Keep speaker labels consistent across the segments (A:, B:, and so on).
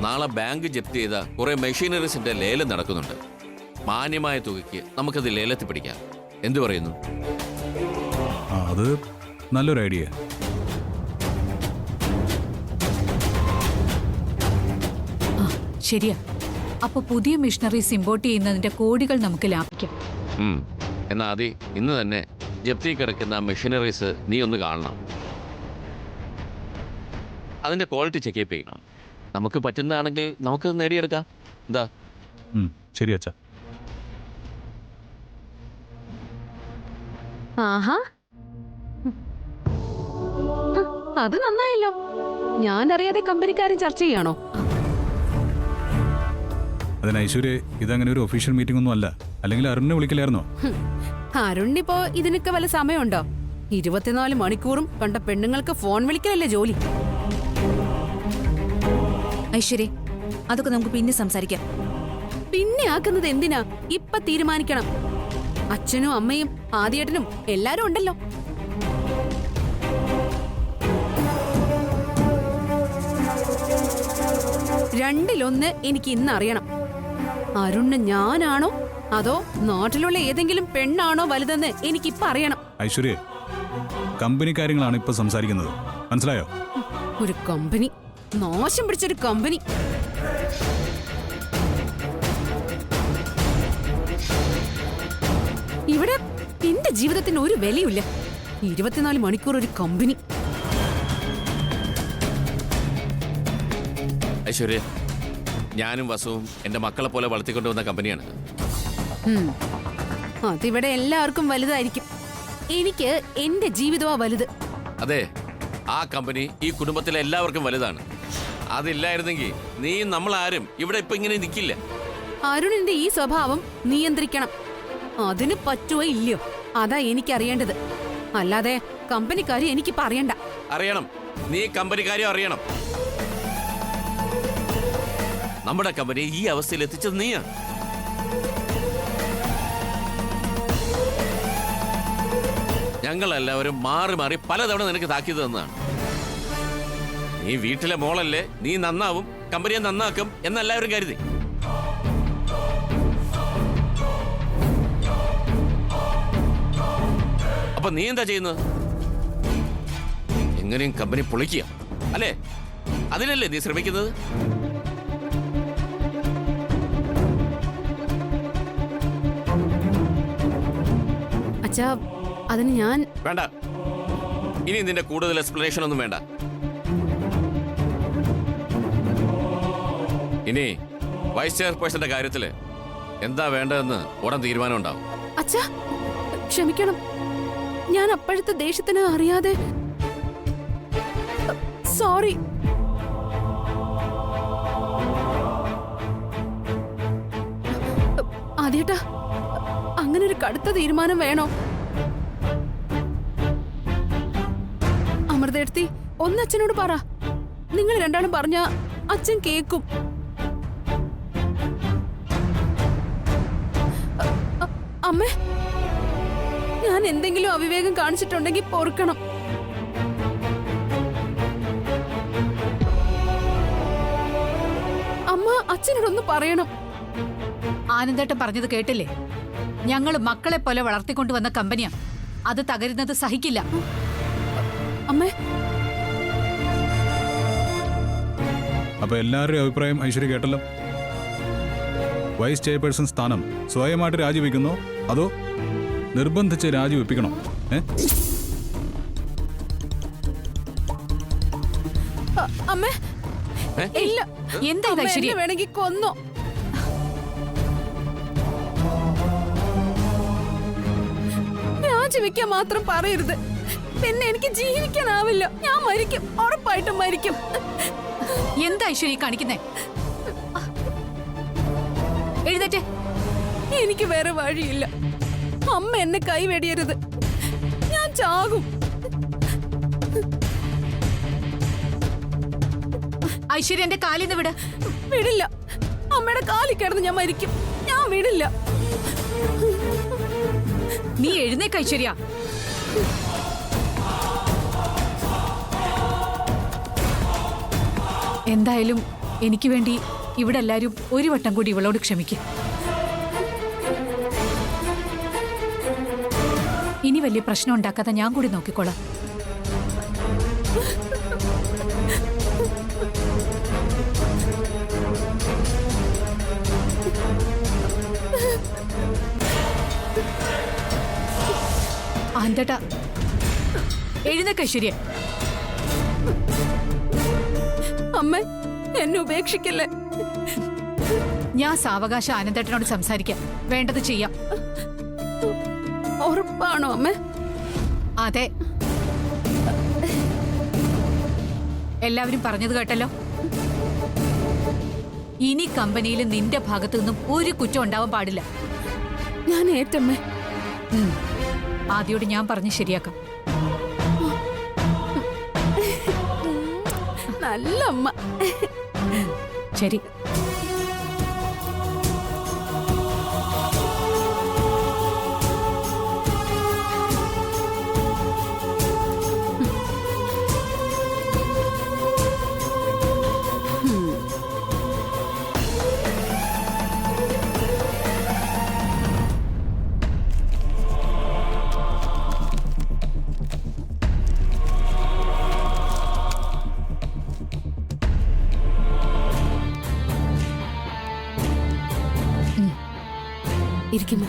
A: നാളെ ബാങ്ക് ജപ്തി ചെയ്ത കുറെ മെഷീനറീസിന്റെ ലേലം നടക്കുന്നുണ്ട്. മാന്യമായ തുകയ്ക്ക് നമുക്കത് ലേലത്തിൽ പിടിക്കാം. എന്തു പറയുന്നു?
B: അത് നല്ലൊരു ഐഡിയ.
C: ശരിയാ. അപ്പൊ പുതിയ മിഷനറീസ് ഇമ്പോർട്ട് ചെയ്യുന്നതിന്റെ കോടികൾ നമുക്ക് ലാഭിക്കാം.
A: എന്നാ ആദി, ഇന്ന് തന്നെ ജപ്തി കിടക്കുന്ന മെഷീനറീസ് നീ ഒന്ന് കാണണം. അതിന്റെ ക്വാളിറ്റി ചെക്കപ്പ് ചെയ്യണം. നമുക്ക് പറ്റുന്നതാണെങ്കിൽ നമുക്ക് നേടിയെടുക്കാം. എന്താ?
B: ശരി അച്ഛാ.
D: ആഹാ, അത് നന്നായല്ലോ. ഞാൻ അറിയാതെ കമ്പനിക്കാരൻ ചർച്ച ചെയ്യാണോ?
B: അതിന് ഐശ്വര്യ, ഇതങ്ങനെ ഒരു ഒഫീഷ്യൽ മീറ്റിംഗ് ഒന്നും അല്ല. അല്ലെങ്കിൽ അരുണിനെ വിളിക്കില്ലായിരുന്നോ?
D: അരുണിപ്പോ ഇതിനൊക്കെ വല്ല സമയമുണ്ടോ? 24 മണിക്കൂറും കണ്ട പെണ്ണുങ്ങൾക്ക് ഫോൺ വിളിക്കലല്ലേ ജോലി.
E: ഐശ്വര്യ, അതൊക്കെ നമുക്ക് പിന്നെ സംസാരിക്കാം.
D: പിന്നെ ആക്കുന്നത് എന്തിനാ? ഇപ്പൊ തീരുമാനിക്കണം. അച്ഛനും അമ്മയും ആദ്യേട്ടനും എല്ലാരും ഉണ്ടല്ലോ. രണ്ടിലൊന്ന് എനിക്ക് ഇന്ന് അറിയണം. അരുണ് ഞാനാണോ അതോ നാട്ടിലുള്ള ഏതെങ്കിലും പെണ്ണാണോ വലുതെന്ന് എനിക്കിപ്പോ അറിയണം.
B: ഐശ്വര്യ, കമ്പനി കാര്യങ്ങളാണ് ഇപ്പൊ സംസാരിക്കുന്നത്, മനസ്സിലായോ?
D: ഒരു കമ്പനി, നാശം പിടിച്ചൊരു കമ്പനി. ഇവിടെ എന്റെ ജീവിതത്തിന് ഒരു വിലയില്ല. 24 മണിക്കൂർ ഒരു കമ്പനി.
A: ഐശ്വര്യ, ഞാനും വസുവും എന്റെ മക്കളെ പോലെ വളർത്തിക്കൊണ്ടുവന്ന കമ്പനിയാണ്.
D: അതിവിടെ എല്ലാവർക്കും വലുതായിരിക്കും. എനിക്ക് എന്റെ ജീവിതമാ വലുത്.
A: അതെ, ആ കമ്പനി ഈ കുടുംബത്തിലെ എല്ലാവർക്കും വലുതാണ്. അതില്ലായിരുന്നെങ്കിൽ നീ നമ്മളാരും ഇവിടെ ഇപ്പൊ ഇങ്ങനെ നിൽക്കില്ല.
D: അരുണിന്റെ ഈ സ്വഭാവം നിയന്ത്രിക്കണം. അതിന് പറ്റുമോ ഇല്ലയോ അതാ എനിക്കറിയേണ്ടത്. അല്ലാതെ കമ്പനിക്കാര് എനിക്ക് പറയണ്ട.
A: അറിയണം, നീ കമ്പനിക്കാരെ അറിയണം. നമ്മുടെ കമ്പനി ഈ അവസ്ഥയിൽ എത്തിച്ചത് നീയാണ്. ഞങ്ങളെല്ലാവരും മാറി മാറി പലതവണ നിനക്ക് താക്കീത് തന്നതാണ്. നീ വീട്ടിലെ മോളല്ലേ, നീ നന്നാവും, കമ്പനിയെ നന്നാക്കും എന്നെല്ലാവരും കരുതി. അപ്പൊ നീ എന്താ ചെയ്യുന്നത്? എങ്ങനെയും കമ്പനി പൊളിക്കുക അല്ലേ? അതിനല്ലേ നീ ശ്രമിക്കുന്നത്?
D: അച്ഛാ, അതിന് ഞാൻ
A: വേണ്ട, ഇനി നിന്റെ കൂടുതൽ എക്സ്പ്ലനേഷൻ ഒന്നും വേണ്ട. ഇനി വൈസ് ചെയർപേഴ്സന്റെ കാര്യത്തില് എന്താ വേണ്ടതെന്ന് ഉടൻ തീരുമാനം ഉണ്ടാവും.
D: അച്ഛാ ക്ഷമിക്കണം, ഞാൻ അപ്പോഴത്തെ ദേഷ്യത്തിന് അറിയാതെ. സോറി. ആദ്യേട്ടാ, അങ്ങനെ ഒരു കടുത്ത തീരുമാനം വേണോ? അമൃതേടത്തി, ഒന്ന് അച്ഛനോട് പറ. നിങ്ങൾ രണ്ടാളും പറഞ്ഞ അച്ഛൻ കേക്കും. അമ്മേ, ഞാൻ എന്തെങ്കിലും അവിവേകം കാണിച്ചിട്ടുണ്ടെങ്കിൽ പൊറുക്കണം. അമ്മ അച്ഛനോടൊന്ന് പറയണം.
C: ആനന്ദേട്ടൻ പറഞ്ഞത് കേട്ടില്ലേ? ഞങ്ങൾ മക്കളെ പോലെ വളർത്തിക്കൊണ്ടുവന്ന കമ്പനിയാ. അത് തകരുന്നത് സഹിക്കില്ല.
D: അമ്മേ,
B: അപ്പൊ എല്ലാവരുടെയും അഭിപ്രായം ഐശ്വര്യ കേട്ടല്ലോ. വൈസ് ചെയർപേഴ്സൺ സ്ഥാനം സ്വയമായിട്ട് രാജിവെക്കുന്നോ അതോ നിർബന്ധിച്ച് രാജിവെപ്പിക്കണോ?
D: അമ്മേ, ഇല്ല.
C: എന്താ ഇത് ഐശ്വര്യ?
D: വേണമെങ്കിൽ കൊന്നോ. രാജിവെക്കാൻ മാത്രം പറയരുത്. പിന്നെ എനിക്ക് ജീവിക്കാനാവില്ല. ഞാൻ മരിക്കും, ഉറപ്പായിട്ടും മരിക്കും.
C: എന്താ ഐശ്വര്യ കാണിക്കുന്നേ? എഴുന്നേറ്റേ.
D: എനിക്ക് വേറെ വഴിയില്ല. അമ്മ എന്നെ കൈവെടിയരുത്. ഞാൻ ചാകും.
C: ഐശ്വര്യ, എന്റെ കാലിന്ന് വിട്.
D: വിടില്ല. അമ്മയുടെ കാലിൽ കിടന്ന് ഞാൻ മരിക്കും. ഞാൻ വിടില്ല.
C: നീ എഴുന്നേക്ക് ഐശ്വര്യ. എന്തായാലും എനിക്ക് വേണ്ടി ഇവിടെ എല്ലാവരും ഒരു വട്ടം കൂടി ഇവളോട് ക്ഷമിക്കും. ഇനി വലിയ പ്രശ്നം ഉണ്ടാക്കാതെ ഞാൻ കൂടി നോക്കിക്കോളാം. ആനന്ദേട്ടാ, എഴുന്നേക്ക് ഐശ്വര്യ.
D: അമ്മ എന്നെ ഉപേക്ഷിക്കല്ലേ.
C: ഞാൻ സാവകാശം ആനന്ദേട്ടനോട് സംസാരിക്കാം, വേണ്ടത് ചെയ്യാം.
D: ഉറപ്പാണോ അമ്മ?
C: അതെ. എല്ലാവരും പറഞ്ഞത് കേട്ടല്ലോ. ഇനി കമ്പനിയിൽ നിന്റെ ഭാഗത്തു നിന്നും ഒരു കുറ്റം ഉണ്ടാവാൻ പാടില്ല.
D: ഞാൻ ഏറ്റമ്മേ.
C: ആദ്യോട് ഞാൻ പറഞ്ഞ് ശരിയാക്കാം.
D: നല്ല അമ്മ.
C: ശരി.
D: ഇരിക്കുമോ?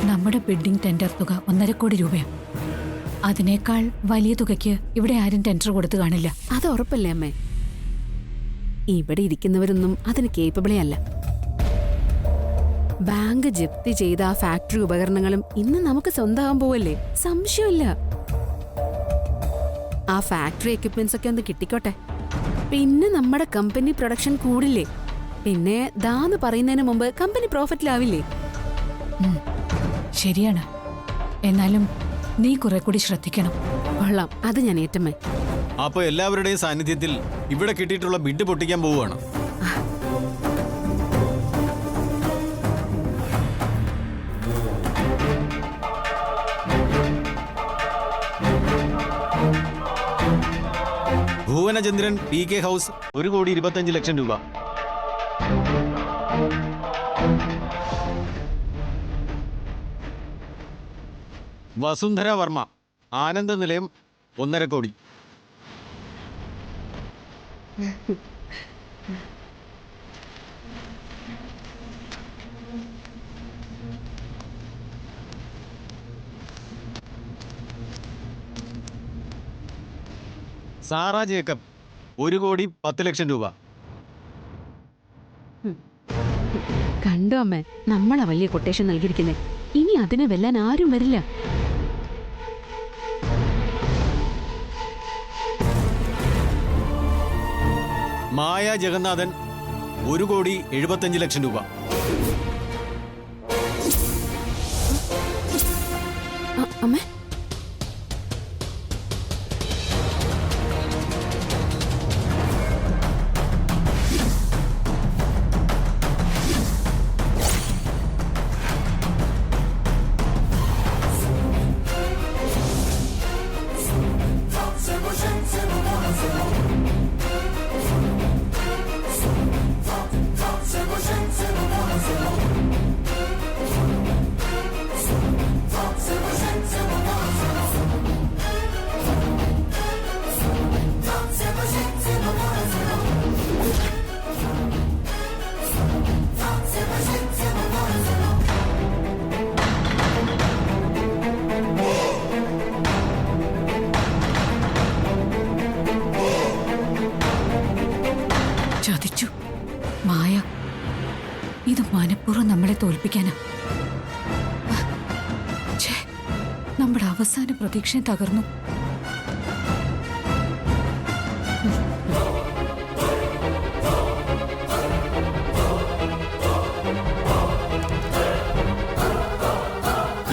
C: നമ്മുടെ ബിൽഡിംഗ് ടെൻഡർ തുക 1.5 കോടി രൂപയാണ്. അതിനേക്കാൾ വലിയ തുകയ്ക്ക് ഇവിടെ ആരും ടെൻഡർ കൊടുത്തു കാണില്ല.
D: അത് ഉറപ്പല്ലേ അമ്മേ? ഇവിടെ ഇരിക്കുന്നവരൊന്നും അതിന് കേപ്പബിളേ അല്ല. ബാങ്ക് ജപ്തി ചെയ്ത ആ ഫാക്ടറി ഉപകരണങ്ങളും ഇന്ന് നമുക്ക് സ്വന്തമാകാൻ പോവല്ലേ? സംശയമില്ല. ആ ഫാക്ടറി എക്യുപ്മെന്റ്സ് ഒക്കെ ഒന്ന് കിട്ടിക്കോട്ടെ, പിന്നെ നമ്മുടെ കമ്പനി പ്രൊഡക്ഷൻ കൂടില്ലേ? പിന്നെ ദാന്ന് പറയുന്നതിന് മുമ്പ് കമ്പനി പ്രോഫിറ്റിലാവില്ലേ?
C: ശരിയാണ്. എന്നാലും നീ കുറെ കൂടി ശ്രദ്ധിക്കണം.
D: കൊള്ളാം, അത് ഞാൻ ഏറ്റമ്മേ.
F: അപ്പൊ എല്ലാവരുടെയും സാന്നിധ്യത്തിൽ ഇവിടെ കിട്ടിയിട്ടുള്ള ബിഡ് പൊട്ടിക്കാൻ പോവുകയാണ്. ഭുവനചന്ദ്രൻ PK ഹൗസ് 1,25,00,000 രൂപ. വസുന്ധര വർമ്മ ആനന്ദ നിലയം 1.5 കോടി. സാറ ജേക്കബ് 1,10,00,000 രൂപ.
D: കണ്ടോ അമ്മേ, നമ്മളാ വലിയ കൊട്ടേഷൻ നൽകിയിരിക്കുന്നേ. ഇനി അതിനെ വെല്ലാൻ ആരും വരില്ല.
F: മായ ജഗന്നാഥൻ 1,75,00,000 രൂപ.
D: അമ്മേ,
C: ചതിച്ചു മായ. ഇത് മനഃപൂർവ്വം നമ്മളെ തോൽപ്പിക്കാനാ. ഛേ, നമ്മുടെ അവസാന പ്രതീക്ഷ തകർന്നു.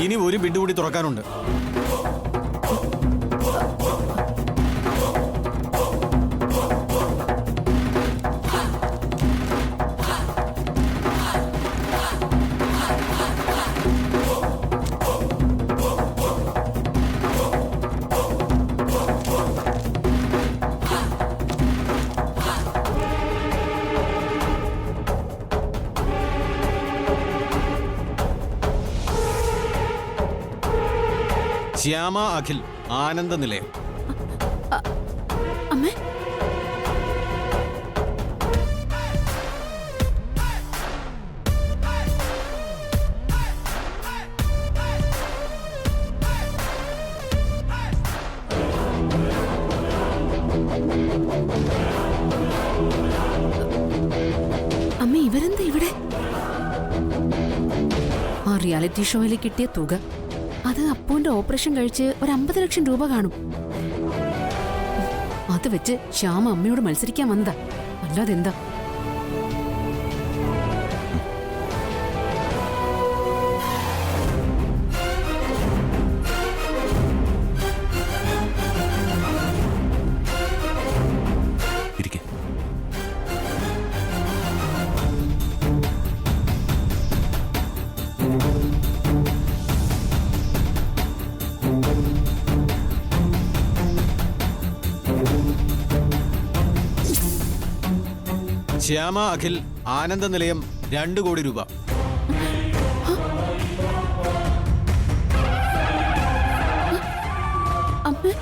F: ഇനി ഒരു ബിഡ് കൂടി തുറക്കാനുണ്ട്. ശ്യാമ അഖിൽ ആനന്ദ നിലയം.
D: അമ്മേ, അമ്മ ഇവരെന്താ ഇവിടെ? ആ റിയാലിറ്റി ഷോയിൽ കിട്ടിയ തുക, അത് അപ്പുവിന്റെ ഓപ്പറേഷൻ കഴിച്ച് ഒരു 50 ലക്ഷം രൂപ കാണും. അത് വെച്ച് ശ്യാമ അമ്മയോട് മത്സരിക്കാൻ വന്നതാ, അല്ലാതെ എന്താ?
G: ഇരിക്കെ.
F: ശ്യാമ അഖിൽ ആനന്ദ നിലയം 2 കോടി രൂപ.
D: അമ്മ,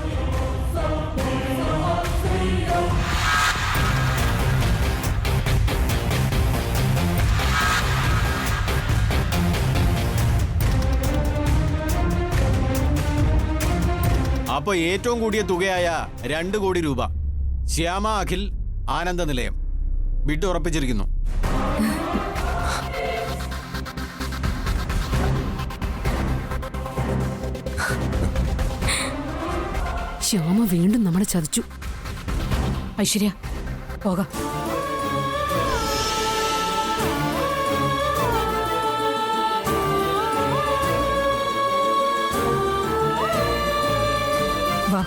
F: അപ്പൊ ഏറ്റവും കൂടിയ തുകയായ 2 കോടി രൂപ ശ്യാമ അഖിൽ ആനന്ദ നിലയം ബിഡ് ഉറപ്പിച്ചിരിക്കുന്നു.
D: ശ്യാമ വീണ്ടും നമ്മളെ ചതിച്ചു.
C: ഐശ്വര്യ, പോകാം. വാ.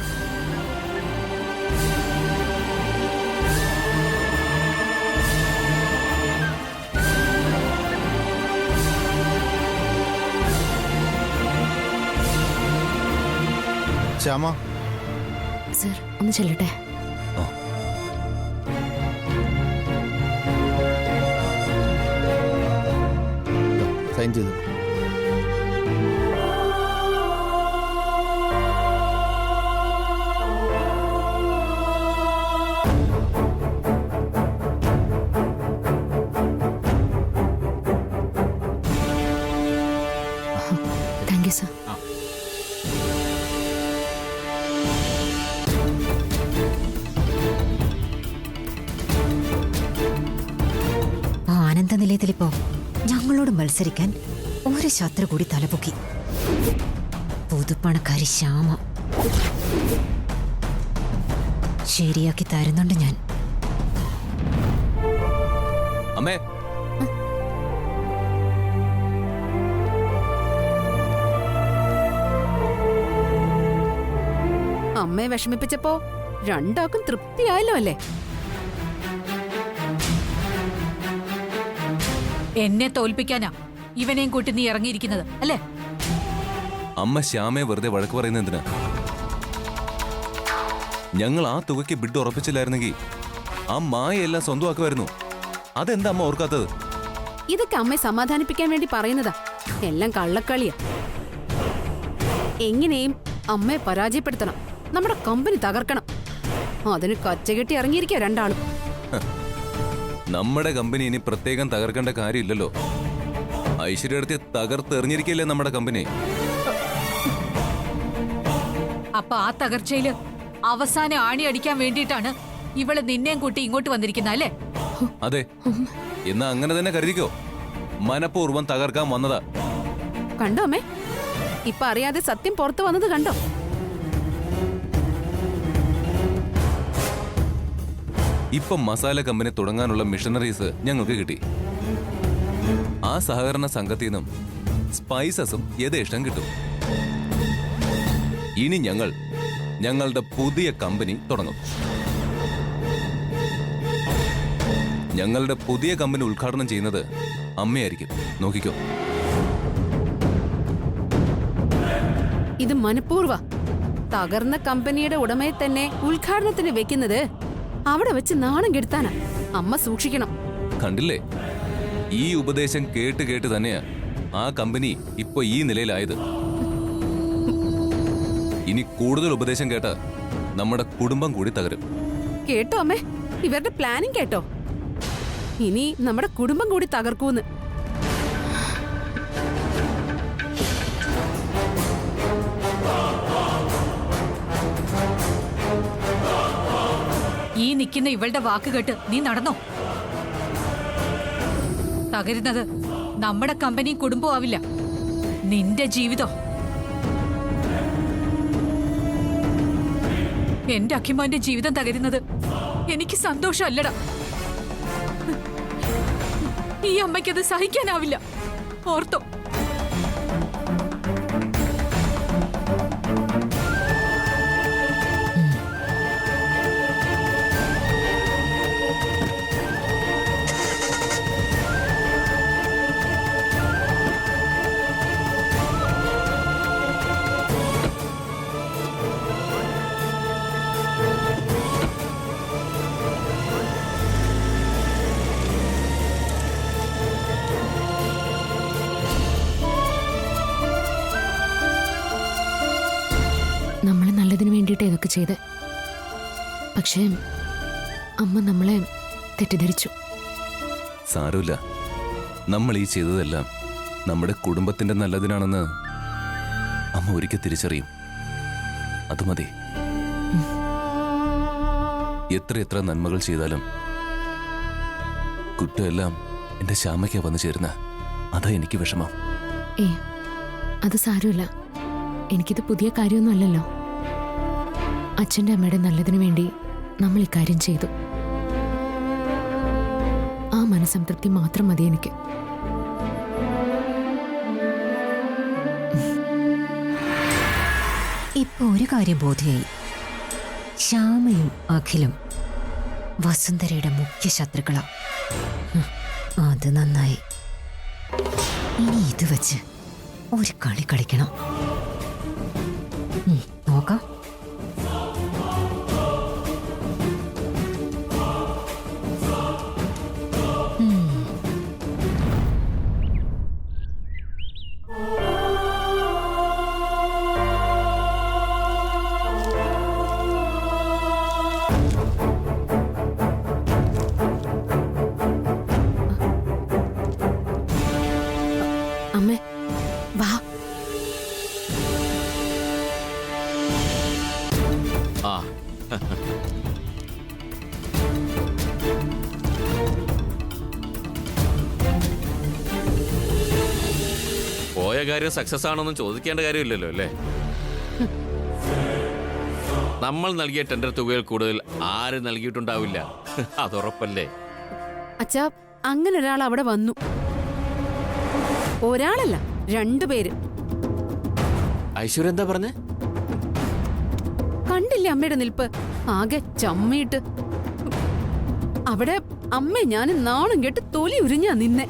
H: ശ്യാമ,
D: സർ, ഒന്ന് ചെല്ലട്ടെ.
H: സൈൻ ചെയ്തു.
D: Thank you sir.
E: ആനന്ദ നിലയത്തിലിപ്പോ ഞങ്ങളോട് മത്സരിക്കാൻ ഒരു ശത്രു കൂടി തലപൊക്കി. പുതുപ്പണക്കാരി ശ്യാമ. ശരിയാക്കി തരുന്നുണ്ട് ഞാൻ.
G: അമ്മേ,
D: അമ്മയെ വിഷമിപ്പിച്ചപ്പോ രണ്ടാക്കും തൃപ്തിയായല്ലോ അല്ലേ?
C: എന്നെ തോൽപ്പിക്കാനാ ഇവനെയും കൂട്ടി നീ ഇറങ്ങിയിരിക്കുന്നത് അല്ലേ?
G: അമ്മ ശ്യാമയെ വെറുതെ വഴക്ക് പറയുന്നത് എന്തിനാ? ഞങ്ങൾ ആ തുകയ്ക്ക് ബിഡ് ഉറപ്പിച്ചില്ലായിരുന്നെങ്കിൽ ആ മായയെല്ലാം സ്വന്തമാക്കുമായിരുന്നു. അതെന്താ അമ്മ ഓർക്കാത്തത്?
D: ഇതൊക്കെ അമ്മയെ സമാധാനിപ്പിക്കാൻ വേണ്ടി പറയുന്നതാ. എല്ലാം കള്ളക്കളിയാ. എങ്ങനെയും അമ്മയെ പരാജയപ്പെടുത്തണം, നമ്മുടെ കമ്പനി തകർക്കണം. അതിന് കച്ചകെട്ടി ഇറങ്ങിയിരിക്കുക രണ്ടാളും.
G: നമ്മുടെ കമ്പനി ഇനി പ്രത്യേകം തകർക്കേണ്ട കാര്യമില്ലല്ലോ. ഐശ്വര്യത്തെ തകർത്തെറിഞ്ഞിരിക്കല്ലേ നമ്മുടെ കമ്പനി.
C: അപ്പൊ ആ തകർച്ചയില് അവസാനം ആണി അടിക്കാൻ വേണ്ടിയിട്ടാണ് ഇവള് നിന്നെയും കൂട്ടി ഇങ്ങോട്ട് വന്നിരിക്കുന്ന അല്ലേ?
G: അതെ, എന്നാ അങ്ങനെ തന്നെ കരുതിക്കോ. മനഃപൂർവ്വം തകർക്കാൻ വന്നതാ.
D: കണ്ടോ അമ്മേ, ഇപ്പൊ അറിയാതെ സത്യം പുറത്തു വന്നത് കണ്ടോ?
G: ഇപ്പൊ മസാല കമ്പനി തുടങ്ങാനുള്ള മിഷനറീസ് ഞങ്ങൾക്ക് കിട്ടി. ആ സഹകരണ സംഘത്തിൽ നിന്നും സ്പൈസസും യഥേഷ്ടം കിട്ടും. ഇനി ഞങ്ങളുടെ പുതിയ കമ്പനി തുടങ്ങും. ഞങ്ങളുടെ പുതിയ കമ്പനി ഉദ്ഘാടനം ചെയ്യുന്നത് അമ്മയായിരിക്കും. നോക്കിക്കോ.
D: ഇത് മനഃപൂർവ്വ തകർന്ന കമ്പനിയുടെ ഉടമയെ തന്നെ ഉദ്ഘാടനത്തിന് വെക്കുന്നത് അവിടെ വെച്ച് നാണം കെടുത്താനാ. അമ്മ സൂക്ഷിക്കണം.
G: കണ്ടില്ലേ, ഈ ഉപദേശം കേട്ട് കേട്ട് തന്നെയാ ആ കമ്പനി ഇപ്പൊ ഈ നിലയിലായത്. ഇനി കൂടുതൽ ഉപദേശം കേട്ട നമ്മുടെ കുടുംബം കൂടി തകരും.
D: കേട്ടോ അമ്മേ, ഇവരുടെ പ്ലാനിങ് കേട്ടോ? ഇനി നമ്മുടെ കുടുംബം കൂടി തകർക്കൂന്ന്.
C: ഈ നിൽക്കുന്ന ഇവളുടെ വാക്ക് കേട്ട് നീ നടന്നോ? തകരുന്നത് നമ്മുടെ കമ്പനിയും കുടുംബവും ആവില്ല, നിന്റെ ജീവിതം. എന്റെ അഖിമോന്റെ ജീവിതം തകരുന്നത് എനിക്ക് സന്തോഷമല്ലടാ. ഈ അമ്മയ്ക്കത് സഹിക്കാനാവില്ല, ഓർത്തോ?
I: നമ്മൾ നല്ലതിന് വേണ്ടിയിട്ട് ഇതൊക്കെ ചെയ്ത്, പക്ഷേ അമ്മ നമ്മളെ തെറ്റിദ്ധരിച്ചു.
G: സാരമില്ല, നമ്മൾ ഈ ചെയ്തതെല്ലാം നമ്മുടെ കുടുംബത്തിന്റെ നല്ലതിനാണെന്ന് അമ്മ ഒരിക്കൽ തിരിച്ചറിയും. അത് മതി. എത്ര നന്മകൾ ചെയ്താലും കുറ്റമെല്ലാം എന്റെ ശ്യാമയ്ക്കാ വന്നു ചേരുന്ന. അതാ എനിക്ക് വിഷമം.
I: അത് സാരമില്ല, എനിക്കിത് പുതിയ കാര്യമൊന്നും അല്ലല്ലോ. അച്ഛൻ്റെ അമ്മയുടെ നല്ലതിനു വേണ്ടി നമ്മൾ ഇക്കാര്യം ചെയ്തു. ആ മനസ്സംതൃപ്തി മാത്രം മതി എനിക്ക്.
E: ഇപ്പൊ ഒരു കാര്യം ബോധ്യമായി. ശ്യാമയും അഖിലും വസുന്ധരയുടെ മുഖ്യ ശത്രുക്കളാ. അത് നന്നായി. ഇനി ഇത് വെച്ച് ഒരു കളി കളിക്കണം. നോക്കാം.
I: അമ്മേ വാ.
A: ആ പോയ കാര്യം സക്സസ് ആണോന്നും ചോദിക്കേണ്ട കാര്യമില്ലല്ലോ അല്ലേ? നമ്മൾ നൽകിയ ടെൻഡർ തുകയിൽ കൂടുതൽ ആരും നൽകിയിട്ടുണ്ടാവില്ല, അതുറപ്പല്ലേ?
D: അച്ഛാ, അങ്ങനെ ഒരാൾ അവിടെ വന്നു. ഒരാളല്ല, 2 പേര്.
A: ഐശ്വര്യ എന്താ പറഞ്ഞേ?
D: കണ്ടില്ലേ അമ്മയുടെ നിൽപ്പ്? ആകെ ചമ്മിയിട്ട്. അവിടെ അമ്മ ഞാൻ നാണം കേട്ട് തൊലി ഉരിഞ്ഞാ നിന്നെ.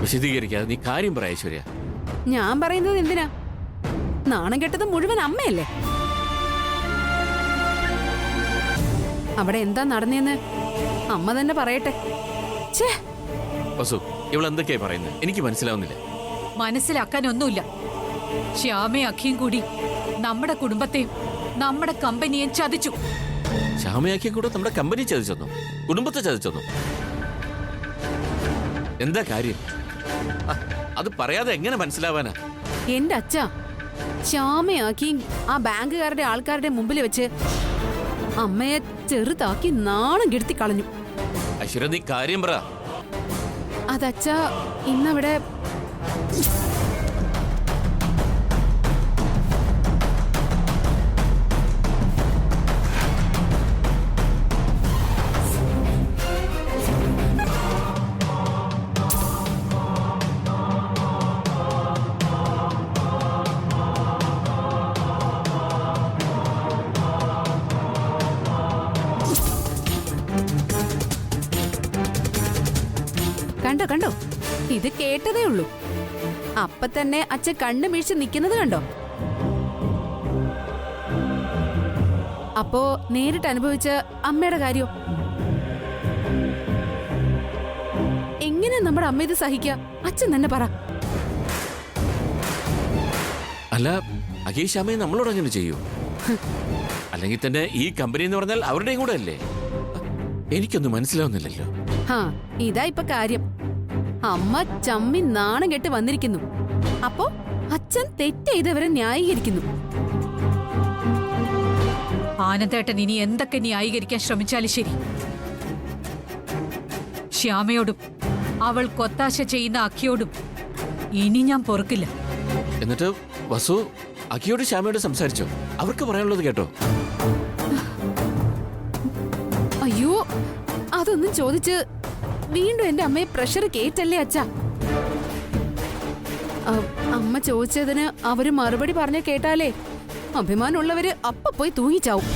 A: വിശദീകരിക്കാതെ നീ കാര്യം പറ ഐശ്വര്യ.
D: ഞാൻ പറയുന്നത് എന്തിനാ? നാണം കെട്ടത് മുഴുവൻ അമ്മയല്ലേ? അവിടെ എന്താ നടന്നേന്ന് അമ്മ തന്നെ പറയട്ടെ. ഛേ,
A: വസു, ഇവളെന്തൊക്കെയാ പറയുന്നത്? എനിക്ക് മനസ്സിലാവുന്നില്ല.
C: മനസ്സിലാക്കാനൊന്നുമില്ല. ശ്യാമയും അഖിയും കൂടി നമ്മുടെ കുടുംബത്തെയും നമ്മുടെ കമ്പനിയെയും ചതിച്ചു.
A: ശ്യാമയാക്കിയ കൂടെ നമ്മുടെ കമ്പനി ചതിച്ചെന്നു, കുടുംബത്തെ ചതിച്ചെന്നു. എന്താ കാര്യം? അത് പറയാതെ എങ്ങനെ മനസ്സിലാവാനാ?
D: എന്റെ അച്ഛാ, ശ്യാമയാക്കി ആ ബാങ്കുകാരുടെ ആൾക്കാരുടെ മുമ്പിൽ വെച്ച് അമ്മയെ ചെറുതാക്കി നാണം കെടുത്തി കളഞ്ഞു.
A: ഐശ്വര്യ, നീ കാര്യം പറ.
D: അതച്ഛാ, ഇന്നവിടെ കണ്ടോ കണ്ടോ, ഇത് കേട്ടതേ ഉള്ളൂ. അപ്പൊ തന്നെ അച്ഛൻ കണ്ണു വീഴ്ച നിൽക്കുന്നത് കണ്ടോ? അപ്പോ നേരിട്ട് അനുഭവിച്ച അമ്മയുടെ കാര്യം എങ്ങനെ നമ്മുടെ അമ്മ ഇത് സഹിക്കുക? അച്ഛൻ തന്നെ പറ.
A: അല്ല അഖിൽ ശ്യാമയെ നമ്മളോട് അങ്ങനെ ചെയ്യൂ? അല്ലെങ്കിൽ തന്നെ ഈ കമ്പനി എന്ന് പറഞ്ഞാൽ അവരുടെയും കൂടെ അല്ലേ? എനിക്കൊന്നും മനസ്സിലാവുന്നില്ലല്ലോ.
D: ഹാ, ഇതാ ഇപ്പൊ കാര്യം. അമ്മ ചമ്മി നാണം കെട്ട് വന്നിരിക്കുന്നു. അപ്പോ അച്ഛൻ തെറ്റ് ചെയ്തവരെ ന്യായീകരിക്കുന്നു.
C: ആനന്ദേട്ടൻ ഇനി എന്തൊക്കെ ന്യായീകരിക്കാൻ ശ്രമിച്ചാലും ശരി, ശ്യാമയോടും അവൾ കൊത്താശ ചെയ്യുന്ന അഖിയോടും ഇനി ഞാൻ പൊറുക്കില്ല.
A: എന്നിട്ട് വസു അഖിയോട് ശ്യാമയോട് സംസാരിച്ചോ? അവർക്ക് പറയാനുള്ളത് കേട്ടോ?
D: അയ്യോ, അതൊന്നും ചോദിച്ച് വീണ്ടും എന്റെ അമ്മയെ പ്രഷർ കേറ്റല്ലേ അച്ഛാ. അമ്മ ചോദിച്ചതിന് അവര് മറുപടി പറഞ്ഞ കേട്ടാലേ അഭിമാനമുള്ളവര് അപ്പ പോയി തൂങ്ങിച്ചാവും.